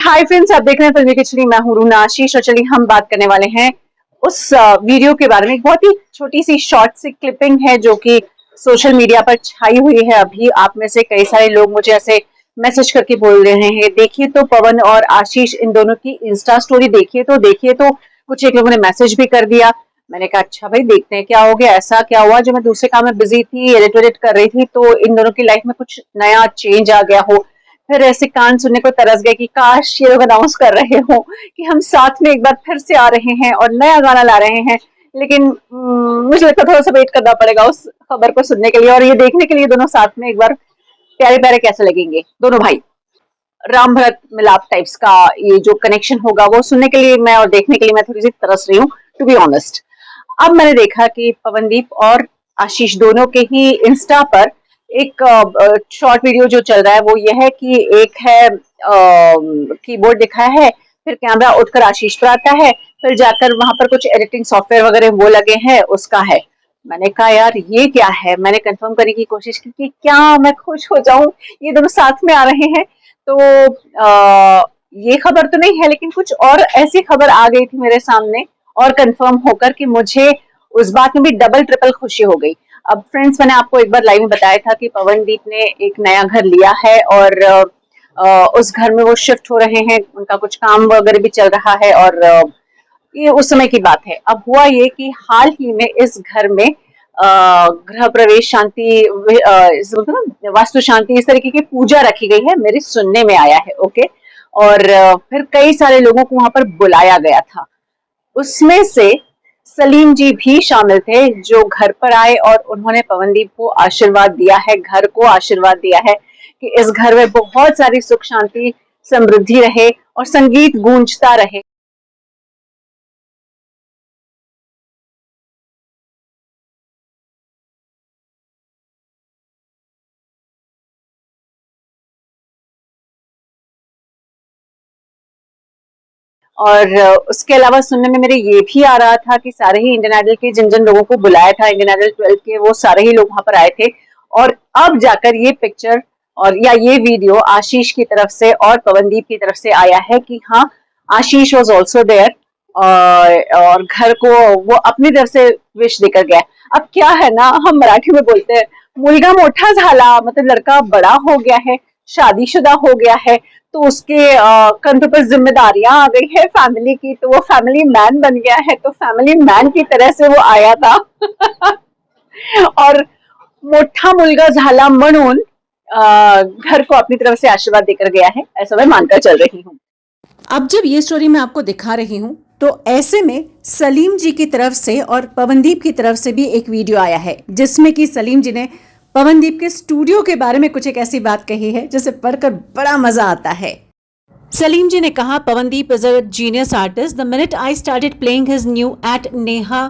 Hi friends, आप देख रहे हैं फिल्मी खिचड़ी। मैं हूं रूना आशीष और चलिए हम बात करने वाले हैं उस वीडियो के बारे में। एक बहुत ही छोटी सी शॉर्ट सी क्लिपिंग है जो कि सोशल मीडिया पर छाई हुई है। अभी आप में से कई सारे लोग मुझे ऐसे मैसेज करके बोल रहे हैं, देखिए तो पवन और आशीष इन दोनों की इंस्टा स्टोरी देखिए तो कुछ एक लोगों ने मैसेज भी कर दिया। मैंने कहा अच्छा भाई देखते हैं क्या हो गया, ऐसा क्या हुआ जो मैं दूसरे काम में बिजी थी, एडिट कर रही थी तो इन दोनों की लाइफ में कुछ नया चेंज आ गया हो। फिर ऐसे कान सुनने को तरस गए कि काश ये लोग अनाउंस कर रहे हो कि हम साथ में एक बार फिर से आ रहे हैं और नया गाना ला रहे हैं। लेकिन मुझे लगता है थोड़ा सा वेट करना पड़ेगा उस खबर को सुनने के लिए और ये देखने के लिए दोनों साथ में एक बार प्यारे प्यारे कैसे लगेंगे दोनों भाई। राम भरत मिलाप टाइप्स का ये जो कनेक्शन होगा वो सुनने के लिए मैं और देखने के लिए मैं थोड़ी सी तरस रही हूँ, टू बी ऑनेस्ट। अब मैंने देखा कि पवनदीप और आशीष दोनों के ही इंस्टा पर एक शॉर्ट वीडियो जो चल रहा है वो यह है कि एक है कीबोर्ड दिखाया है, फिर कैमरा उठकर आशीष पर आता है, फिर जाकर वहां पर कुछ एडिटिंग सॉफ्टवेयर वगैरह वो लगे हैं उसका है। मैंने कहा यार ये क्या है, मैंने कंफर्म करने की कोशिश की कि क्या मैं खुश हो जाऊं ये दोनों साथ में आ रहे हैं। तो ये खबर तो नहीं है लेकिन कुछ और ऐसी खबर आ गई थी मेरे सामने और कंफर्म होकर कि मुझे उस बात में भी डबल ट्रिपल खुशी हो गई। अब फ्रेंड्स, मैंने आपको एक बार लाइव में बताया था कि पवनदीप ने एक नया घर लिया है और उस घर में वो शिफ्ट हो रहे हैं, उनका कुछ काम वगैरह भी चल रहा है और ये उस समय की बात है। अब हुआ ये कि हाल ही में इस घर में गृह प्रवेश शांति, वास्तु शांति, इस तरीके की पूजा रखी गई है, मेरे सुनने में आया है। ओके। और फिर कई सारे लोगों को वहां पर बुलाया गया था, उसमें से सलीम जी भी शामिल थे जो घर पर आए और उन्होंने पवनदीप को आशीर्वाद दिया है, घर को आशीर्वाद दिया है कि इस घर में बहुत सारी सुख शांति समृद्धि रहे और संगीत गूंजता रहे। और उसके अलावा सुनने में मेरे ये भी आ रहा था कि सारे ही इंडियन आइडल के जिन जिन लोगों को बुलाया था, इंडियन आइडल 12 के, वो सारे ही लोग वहां पर आए थे। और अब जाकर ये पिक्चर और या ये वीडियो आशीष की तरफ से और पवनदीप की तरफ से आया है कि हाँ, आशीष वॉज ऑल्सो देयर और घर को वो अपनी तरफ से विश देकर गया। अब क्या है ना, हम मराठी में बोलते हैं मुलगा मोठा झाला, मतलब लड़का बड़ा हो गया है, शादीशुदा हो गया है, तो उसके कंधों पर जिम्मेदारियां आ गई है फैमिली की, तो वो फैमिली मैन बन गया है, तो फैमिली मैन की तरह से वो आया था और मोठा मुलगा झाला म्हणून घर को अपनी तरफ से आशीर्वाद देकर गया है, ऐसा मैं मानकर चल रही हूँ। अब जब ये स्टोरी मैं आपको दिखा रही हूँ तो ऐसे में सलीम जी की तरफ से और पवनदीप की तरफ से भी एक वीडियो आया है जिसमें कि सलीम जी ने पवनदीप के स्टूडियो के बारे में कुछ एक ऐसी बात कही है जिसे पढ़कर बड़ा मजा आता है। सलीम जी ने कहा, Pawandeep is a genius artist. The minute I started playing his new at Neha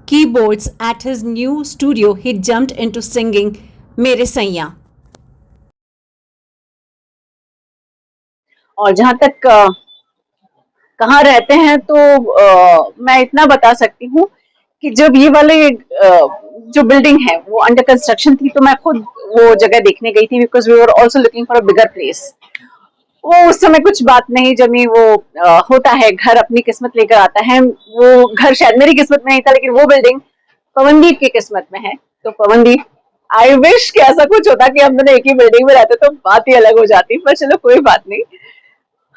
keyboards at his new studio he jumped into singing मेरे सैया। और जहां तक कहाँ रहते हैं तो मैं इतना बता सकती हूँ कि जब ये वाले जो बिल्डिंग है वो अंडर कंस्ट्रक्शन थी तो मैं खुद वो जगह देखने गई थी, because we were also looking for a bigger place. वो उस समय कुछ बात नहीं जमी, वो होता है, घर अपनी किस्मत लेकर आता है। वो घर शायद मेरी किस्मत में नहीं था लेकिन वो बिल्डिंग पवनदीप की किस्मत में है। तो पवनदीप, आई विश कि ऐसा कुछ होता कि हम दोनों एक ही बिल्डिंग में रहते तो बात ही अलग हो जाती, पर चलो कोई बात नहीं।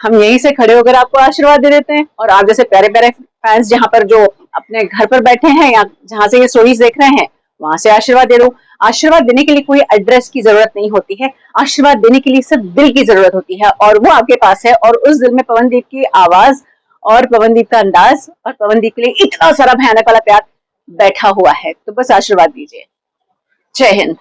हम यहीं से खड़े होकर आपको आशीर्वाद दे देते हैं और आप जैसे प्यारे प्यारे फैंस जहां पर जो अपने घर पर बैठे हैं या जहां से ये स्टोरीज देख रहे हैं वहां से आशीर्वाद दे दो। आशीर्वाद देने के लिए कोई एड्रेस की जरूरत नहीं होती है, आशीर्वाद देने के लिए सिर्फ दिल की जरूरत होती है और वो आपके पास है। और उस दिल में पवनदीप की आवाज और पवनदीप का अंदाज और पवनदीप के लिए इतना सारा भयानक वाला प्यार बैठा हुआ है, तो बस आशीर्वाद दीजिए। जय हिंद।